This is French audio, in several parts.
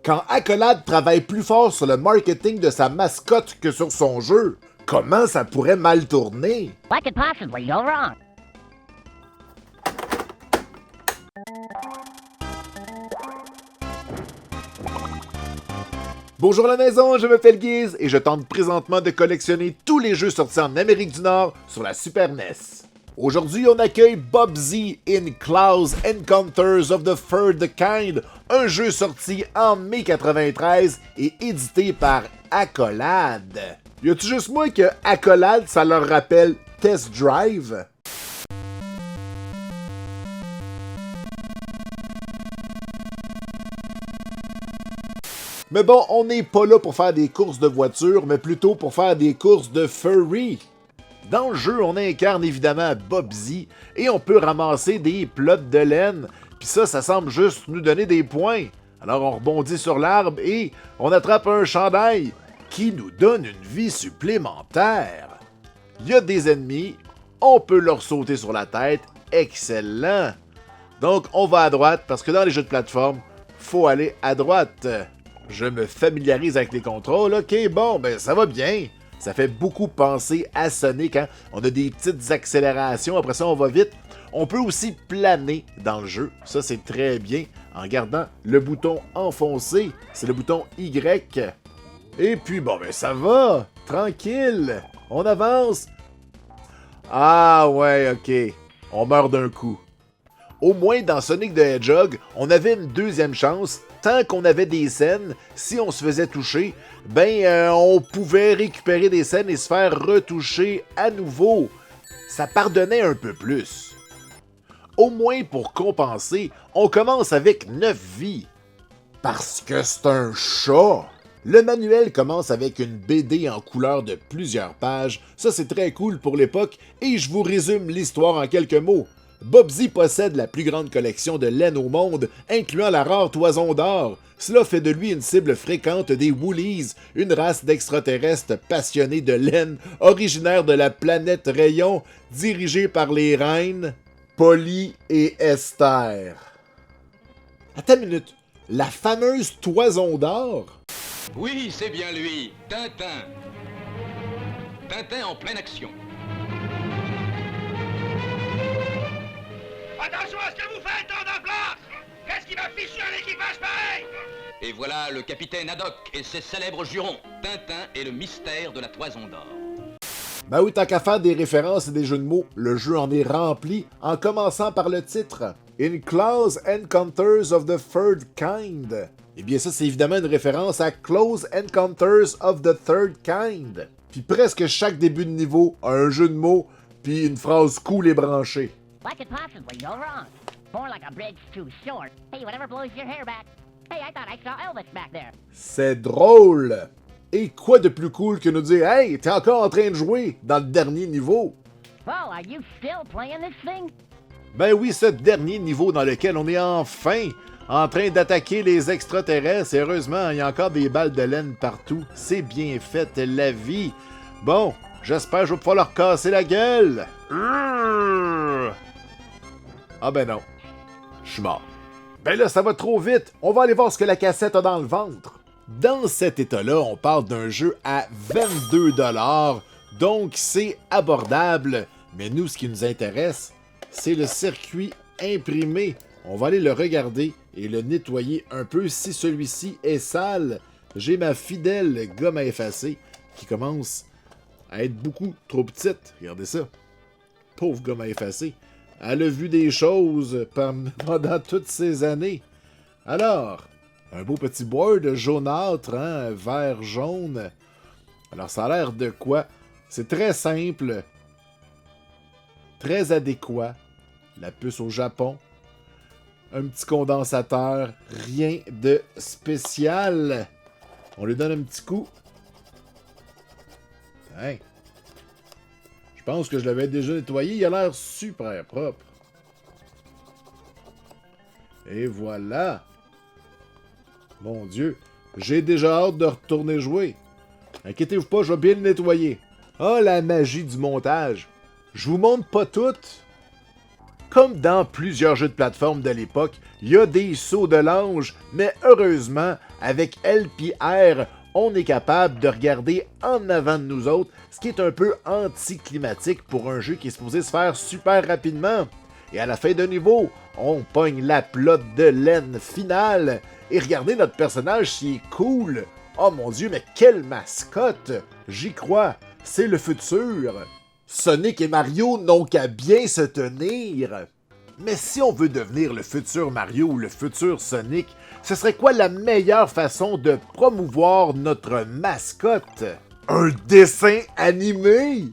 Quand Accolade travaille plus fort sur le marketing de sa mascotte que sur son jeu, comment ça pourrait mal tourner? What could possibly go wrong? Bonjour la maison, je m'appelle Guise et je tente présentement de collectionner tous les jeux sortis en Amérique du Nord sur la Super NES. Aujourd'hui, on accueille Bob Z in Close Encounters of the Third Kind, un jeu sorti en mai 93 et édité par Accolade. Y a-tu juste moi que Accolade, ça leur rappelle Test Drive? Mais bon, on n'est pas là pour faire des courses de voitures, mais plutôt pour faire des courses de furry. Dans le jeu, on incarne évidemment Bob Z et on peut ramasser des plots de laine, puis ça semble juste nous donner des points. Alors on rebondit sur l'arbre et on attrape un chandail qui nous donne une vie supplémentaire. Il y a des ennemis, on peut leur sauter sur la tête, excellent. Donc on va à droite parce que dans les jeux de plateforme, faut aller à droite. Je me familiarise avec les contrôles, ok, bon, ben ça va bien. Ça fait beaucoup penser à Sonic, hein? On a des petites accélérations, après ça on va vite. On peut aussi planer dans le jeu, ça c'est très bien, en gardant le bouton enfoncé, c'est le bouton Y. Et puis bon, ben ça va, tranquille, on avance. Ah ouais, ok, on meurt d'un coup. Au moins dans Sonic the Hedgehog, on avait une deuxième chance. Tant qu'on avait des scènes, si on se faisait toucher, on pouvait récupérer des scènes et se faire retoucher à nouveau. Ça pardonnait un peu plus. Au moins pour compenser, on commence avec 9 vies. Parce que c'est un chat. Le manuel commence avec une BD en couleur de plusieurs pages. Ça c'est très cool pour l'époque et je vous résume l'histoire en quelques mots. Bob Z possède la plus grande collection de laine au monde, incluant la rare toison d'or. Cela fait de lui une cible fréquente des Woolies, une race d'extraterrestres passionnés de laine, originaire de la planète Rayon, dirigée par les reines Polly et Esther. Attends une minute, la fameuse toison d'or? Oui, c'est bien lui, Tintin. Tintin en pleine action. Attention à ce que vous faites, temps de place! Qu'est-ce qui m'a fichu un équipage pareil? Et voilà le capitaine Haddock et ses célèbres jurons. Tintin et le mystère de la toison d'or. Ben oui, tant qu'à faire des références et des jeux de mots, le jeu en est rempli, en commençant par le titre « In Close Encounters of the Third Kind ». Eh bien ça, c'est évidemment une référence à « Close Encounters of the Third Kind ». Puis presque chaque début de niveau a un jeu de mots, puis une phrase cool et branchée. What could possibly go wrong? More like a bridge too short. Hey, whatever blows your hair back. Hey, I thought I saw Elvis back there. C'est drôle! Et quoi de plus cool que nous dire « Hey, t'es encore en train de jouer dans le dernier niveau? » Well, are you still playing this thing? Ben oui, ce dernier niveau dans lequel on est enfin en train d'attaquer les extraterrestres. Et heureusement, il y a encore des balles de laine partout. C'est bien fait, la vie. Bon, j'espère que je vais pouvoir leur casser la gueule. Ah ben non, je suis mort. Ben là, ça va trop vite. On va aller voir ce que la cassette a dans le ventre. Dans cet état-là, on parle d'un jeu à 22$, donc c'est abordable. Mais nous, ce qui nous intéresse, c'est le circuit imprimé. On va aller le regarder et le nettoyer un peu si celui-ci est sale. J'ai ma fidèle gomme à effacer qui commence à être beaucoup trop petite. Regardez ça. Pauvre gomme à effacer. Elle a vu des choses pendant toutes ces années. Alors, un beau petit board jaunâtre, hein, vert jaune. Alors, ça a l'air de quoi? C'est très simple, très adéquat. La puce au Japon. Un petit condensateur, rien de spécial. On lui donne un petit coup. Hein? Je pense que je l'avais déjà nettoyé. Il a l'air super propre. Et voilà. Mon Dieu. J'ai déjà hâte de retourner jouer. Inquiétez-vous pas, je vais bien le nettoyer. Ah, la magie du montage. Je vous montre pas tout. Comme dans plusieurs jeux de plateforme de l'époque, il y a des sauts de l'ange, mais heureusement, Avec L puis R, on est capable de regarder en avant de nous autres, ce qui est un peu anticlimatique pour un jeu qui est supposé se faire super rapidement. Et à la fin d'un niveau, on pogne la plotte de laine finale. Et regardez notre personnage, s'il est cool. Oh mon Dieu, mais quelle mascotte! J'y crois, c'est le futur. Sonic et Mario n'ont qu'à bien se tenir. Mais si on veut devenir le futur Mario ou le futur Sonic, ce serait quoi la meilleure façon de promouvoir notre mascotte? Un dessin animé?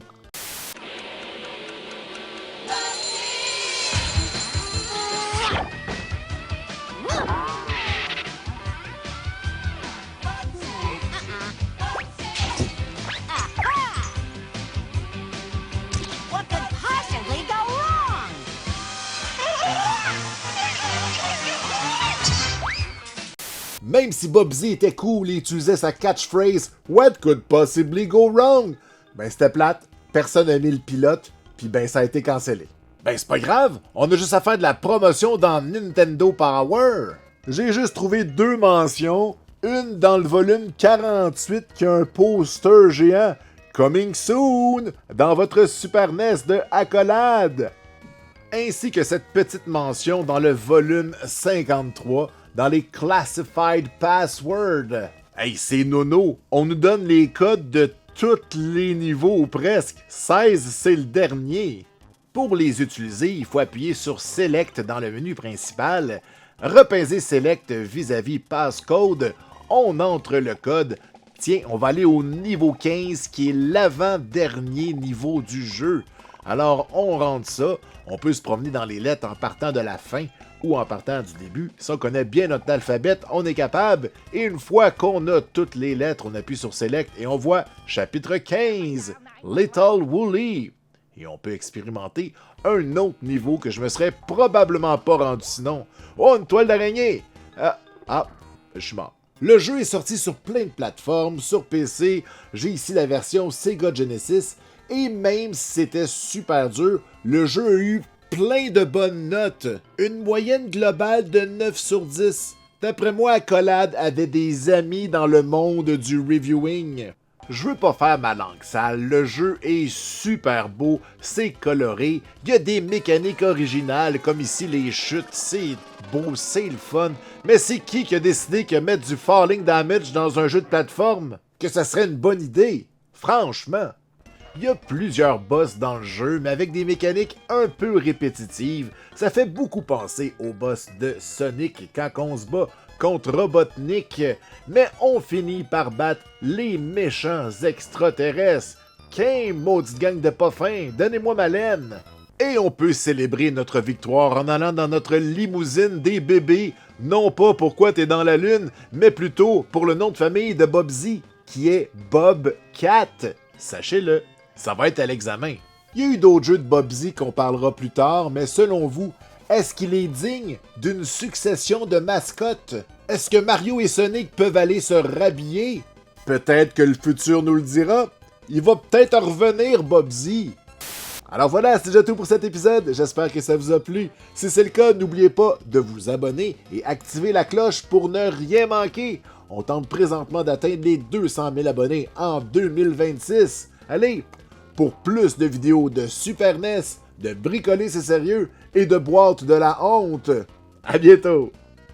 What could possibly go wrong? Même si Bubsy était cool et utilisait sa catchphrase « What could possibly go wrong? » Ben c'était plate, personne n'a mis le pilote, puis ben ça a été cancellé. Ben c'est pas grave, on a juste à faire de la promotion dans Nintendo Power. J'ai juste trouvé 2 mentions, une dans le volume 48 qui a un poster géant « Coming soon » dans votre Super NES de Accolade, ainsi que cette petite mention dans le volume 53 dans les Classified Passwords. Hey, c'est nono, on nous donne les codes de tous les niveaux ou presque. 16, c'est le dernier. Pour les utiliser, il faut appuyer sur Select dans le menu principal, repinser Select vis-à-vis Passcode, on entre le code. Tiens, on va aller au niveau 15 qui est l'avant-dernier niveau du jeu. Alors, on rentre ça, on peut se promener dans les lettres en partant de la fin ou en partant du début. Si on connaît bien notre alphabet, on est capable. Et une fois qu'on a toutes les lettres, on appuie sur Select et on voit chapitre 15, Little Wooly. Et on peut expérimenter un autre niveau que je me serais probablement pas rendu sinon. Oh, une toile d'araignée! Je suis mort. Le jeu est sorti sur plein de plateformes, sur PC, j'ai ici la version Sega Genesis, et même si c'était super dur, le jeu a eu plein de bonnes notes. Une moyenne globale de 9 sur 10. D'après moi, Accolade avait des amis dans le monde du reviewing. Je veux pas faire ma langue sale, le jeu est super beau, c'est coloré, il y a des mécaniques originales comme ici les chutes, c'est beau, c'est le fun, mais c'est qui a décidé que mettre du falling damage dans un jeu de plateforme? Que ça serait une bonne idée? Franchement! Il y a plusieurs boss dans le jeu, mais avec des mécaniques un peu répétitives. Ça fait beaucoup penser aux boss de Sonic quand on se bat contre Robotnik, mais on finit par battre les méchants extraterrestres. Qu'un maudite gang de pas fins, donnez-moi ma laine! Et on peut célébrer notre victoire en allant dans notre limousine des bébés, non pas pourquoi t'es dans la lune, mais plutôt pour le nom de famille de Bubsy, qui est Bob Cat. Sachez-le. Ça va être à l'examen. Il y a eu d'autres jeux de Bubsy qu'on parlera plus tard, mais selon vous, est-ce qu'il est digne d'une succession de mascottes? Est-ce que Mario et Sonic peuvent aller se rhabiller? Peut-être que le futur nous le dira. Il va peut-être revenir, Bubsy. Alors voilà, c'est déjà tout pour cet épisode. J'espère que ça vous a plu. Si c'est le cas, n'oubliez pas de vous abonner et activer la cloche pour ne rien manquer. On tente présentement d'atteindre les 200 000 abonnés en 2026. Allez! Pour plus de vidéos de Super NES, de bricoler c'est sérieux et de boîte de la honte. À bientôt!